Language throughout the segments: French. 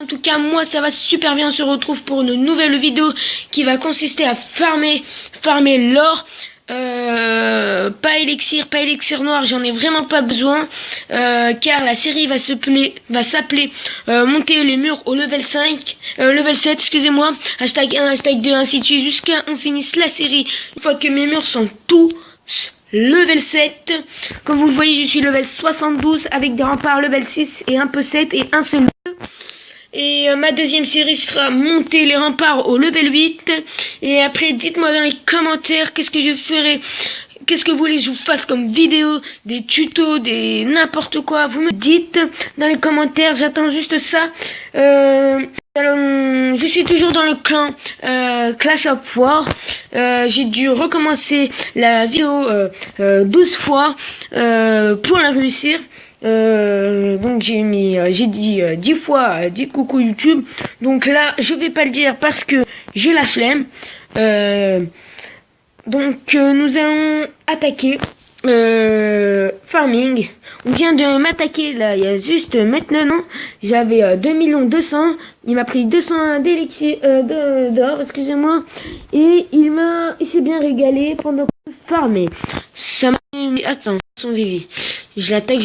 En tout cas, moi, ça va super bien. On se retrouve pour une nouvelle vidéo qui va consister à farmer l'or. Pas élixir noir, j'en ai vraiment pas besoin. Car la série va s'appeler monter les murs au level 5. Level 7, excusez-moi. Hashtag 1, hashtag 2, ainsi de suite, jusqu'à on finisse la série. Une fois que mes murs sont tous level 7. Comme vous le voyez, je suis level 72 avec des remparts level 6 et un peu 7 et un seul. Et ma deuxième série sera monter les remparts au level 8. Et après, dites-moi dans les commentaires qu'est-ce que je ferai. Qu'est-ce que vous voulez que je vous fasse comme vidéo, des tutos, des n'importe quoi. Vous me dites dans les commentaires, j'attends juste ça. Je suis toujours dans le clan Clash of War. J'ai dû recommencer la vidéo 12 fois pour la réussir. Donc j'ai dit 10 fois dites coucou YouTube. Donc là je vais pas le dire parce que j'ai la flemme. Donc nous allons attaquer farming. On vient de m'attaquer là, il y a juste maintenant. J'avais 2 200 000. Il m'a pris 200 d'élixir d'or, excusez-moi. Et il s'est bien régalé pendant que je farmais. Ça m'a... Attends, son Vivi. Je l'attaque,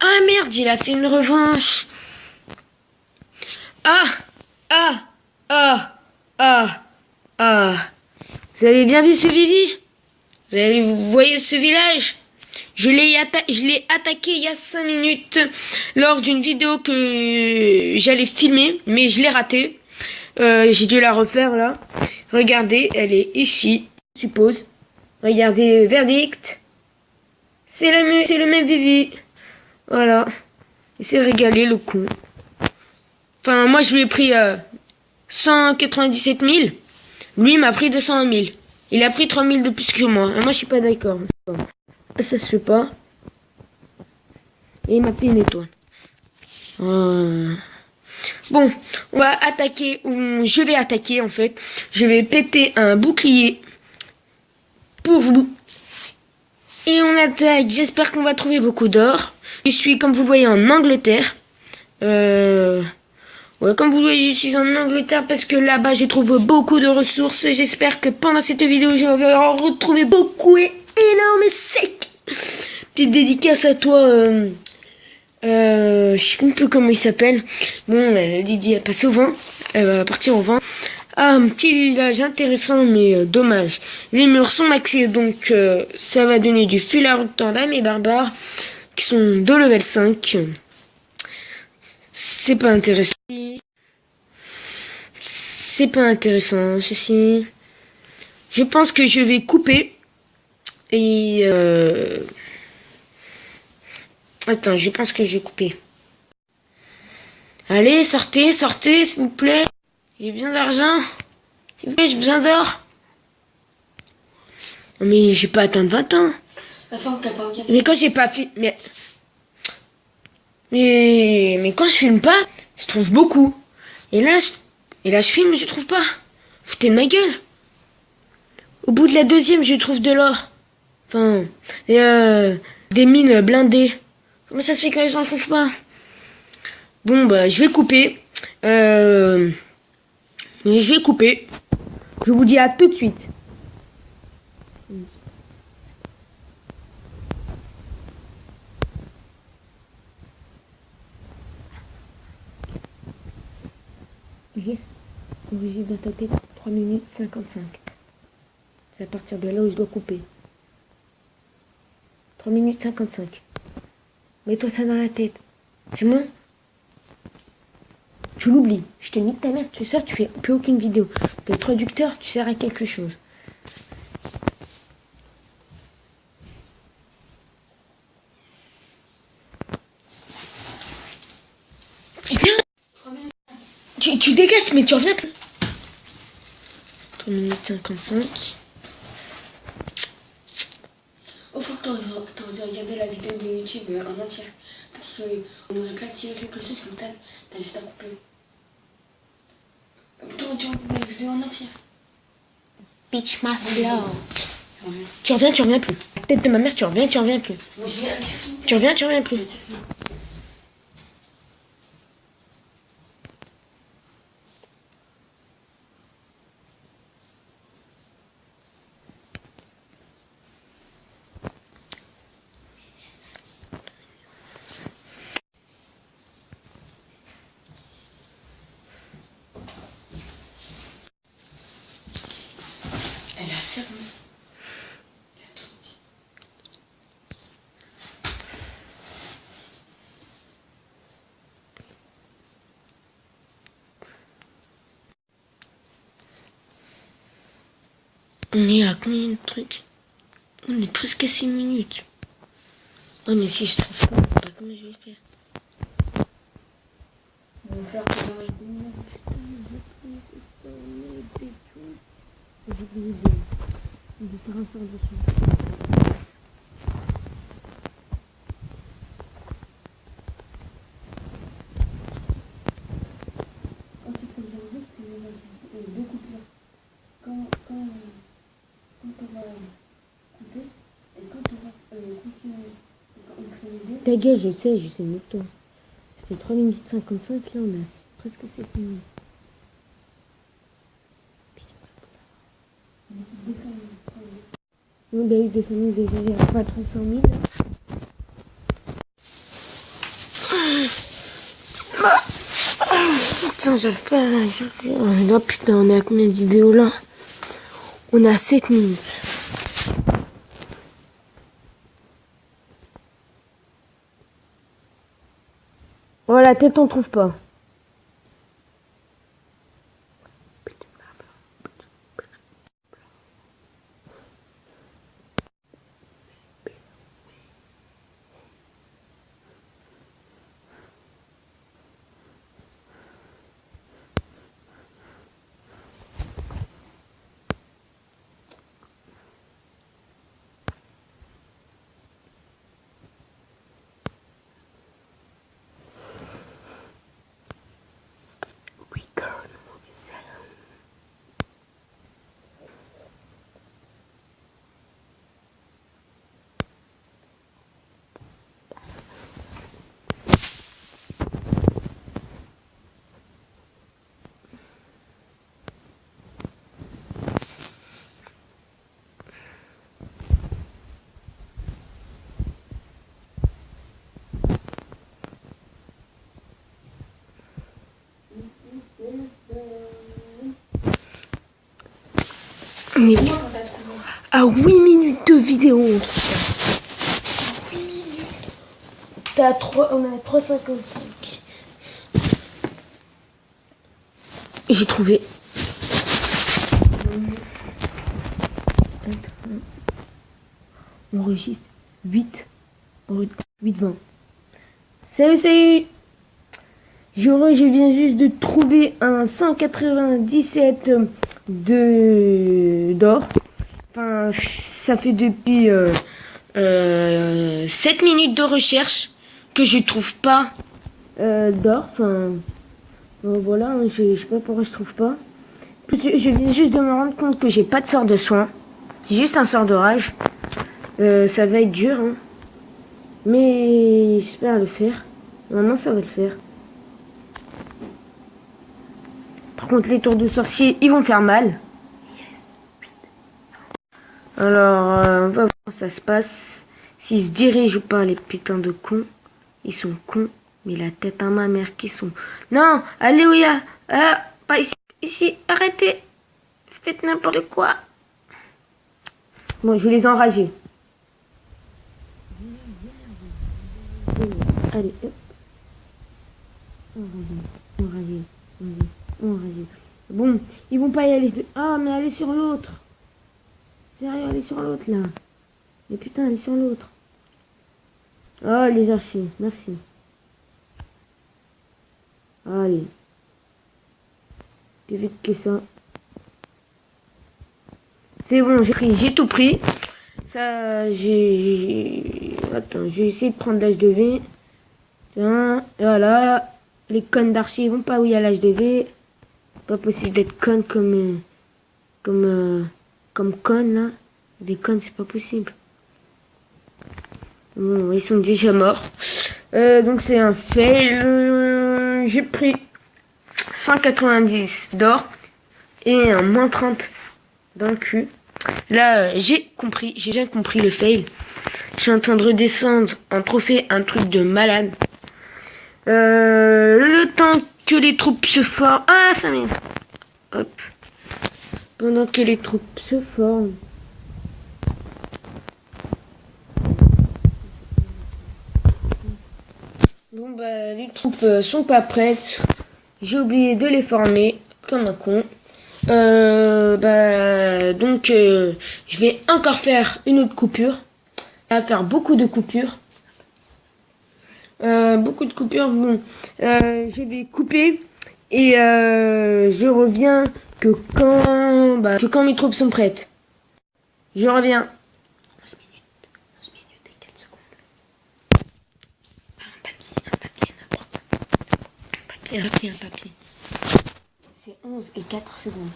Ah merde, il a fait une revanche. Vous avez bien vu ce Vivi? Vous voyez ce village? Je l'ai attaqué il y a 5 minutes lors d'une vidéo que j'allais filmer, mais je l'ai ratée. J'ai dû la refaire là. Regardez, elle est ici, je suppose. Regardez, verdict. C'est le même Vivi. Voilà. Il s'est régalé, le con. Enfin, moi, je lui ai pris 197 000. Lui, il m'a pris 201 000. Il a pris 3 000 de plus que moi. Et moi, je suis pas d'accord. Ça se fait pas. Et il m'a pris une étoile. Bon, on va attaquer. Je vais attaquer, en fait. Je vais péter un bouclier pour vous. Et on attaque, j'espère qu'on va trouver beaucoup d'or. Je suis, comme vous voyez, en Angleterre. Ouais, comme vous voyez, je suis en Angleterre parce que là-bas, je trouve beaucoup de ressources. J'espère que pendant cette vidéo, je vais en retrouver beaucoup et énorme et sec. Petite dédicace à toi. Je sais même plus comment il s'appelle. Bon, Didi, elle passe au vent. Elle va partir au vent. Ah, un petit village intéressant, mais dommage. Les murs sont maxés, donc ça va donner du fil à retordre à mes barbares, qui sont de level 5. C'est pas intéressant. C'est pas intéressant, ceci. Je pense que je vais couper. Et... Attends, je pense que je vais couper. Allez, sortez, s'il vous plaît. J'ai besoin d'argent. S'il vous plaît, j'ai besoin d'or. Mais je vais pas attendre 20 ans. Mais quand j'ai pas fait... Mais quand je filme pas, je trouve beaucoup. Et là, je filme, je trouve pas. Foutez de ma gueule. Au bout de la deuxième, je trouve de l'or. Enfin, des mines blindées. Comment ça se fait que je n'en trouve pas? Bon, bah, je vais couper. Je vais couper. Je vous dis à tout de suite. Yes. Enregistre dans ta tête 3 minutes 55. C'est à partir de là où je dois couper. 3 minutes 55. Mets-toi ça dans la tête. C'est bon? Tu l'oublies. Je te nique ta mère. Tu sors, tu fais plus aucune vidéo. T'es le traducteur, tu sers à quelque chose. Tu dégages, mais tu reviens plus. 3 minutes 55. Au fond, t'aurais dû regarder la vidéo de YouTube en entière. Parce qu'on aurait pu activer quelque chose comme ça. T'as juste à couper. T'aurais dû regarder la vidéo en entière. Bitch my flow. Tu reviens plus. Tête de ma mère, tu reviens plus. Moi, je viens, Tu reviens plus. On est à combien de trucs? On est presque à 6 minutes. Oh mais si je trouve pas, comment je vais faire? On va faire que dans les 2 minutes. J'ai oublié de faire un sort dessus. Quand tu fais le jeu, tu mets deux coupures. Quand on va couper, et quand on va continuer, quand on fait les deux. Ta gueule, je sais mieux que toi. Ça fait 3 minutes 55, là on a presque 7 minutes. Oui, bah oui, 200 000, déjà, j'ai pas 300 000. Putain, j'arrive pas à... Oh putain, on est à combien de vidéos là? On a 7 minutes. Oh, la tête, on trouve pas. Mais Moi, quand t'as trouvé. à 8 minutes de vidéo, on trouve ça. 8 minutes. On a 3,55. J'ai trouvé. On enregistre 8. 8,20. Salut. Je viens juste de trouver un 197 d'or. Enfin, ça fait depuis 7 minutes de recherche que je trouve pas d'or. Enfin, voilà, hein, je sais pas pourquoi je trouve pas. Je viens juste de me rendre compte que j'ai pas de sort de soin. J'ai juste un sort de rage. Ça va être dur, hein. Mais j'espère le faire. Normalement, ça va le faire. Par contre, les tours de sorcier, ils vont faire mal. Alors, on va voir comment ça se passe. S'ils se dirigent ou pas, les putains de cons. Ils sont cons. Mais la tête à ma mère qui sont... Non, allez où il y a... pas ici. Ici, arrêtez. Faites n'importe quoi. Bon, je vais les enrager. Allez, hop. Enrager. Bon, ils vont pas y aller. Ah, mais allez sur l'autre. Sérieux, allez sur l'autre, là. Mais putain, allez sur l'autre. Oh, les archers, merci. Allez. Plus vite que ça. C'est bon, j'ai tout pris. Ça, Attends, j'ai essayé de prendre l'HDV. Tiens, voilà. Les connes d'archers, ils vont pas où il y a l'HDV. Pas possible d'être conne comme conne, là. Des connes, c'est pas possible. Bon, ils sont déjà morts. Donc c'est un fail. J'ai pris 190 d'or et un moins 30 dans le cul. Là, j'ai bien compris le fail. Je suis en train de redescendre en trophée, un truc de malade. Le temps que les troupes se forment. Ah, ça m'est. Hop. Pendant que les troupes se forment. Bon, bah, les troupes sont pas prêtes. J'ai oublié de les former comme un con. Je vais encore faire une autre coupure. Ça va faire beaucoup de coupures. Bon, je vais couper et je reviens que quand mes troupes sont prêtes. Je reviens. 11 minutes et 4 secondes. Un papier. C'est 11 et 4 secondes.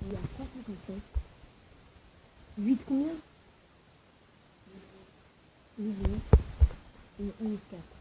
Il y a 3,57. 8 combien 8 et 11, 4.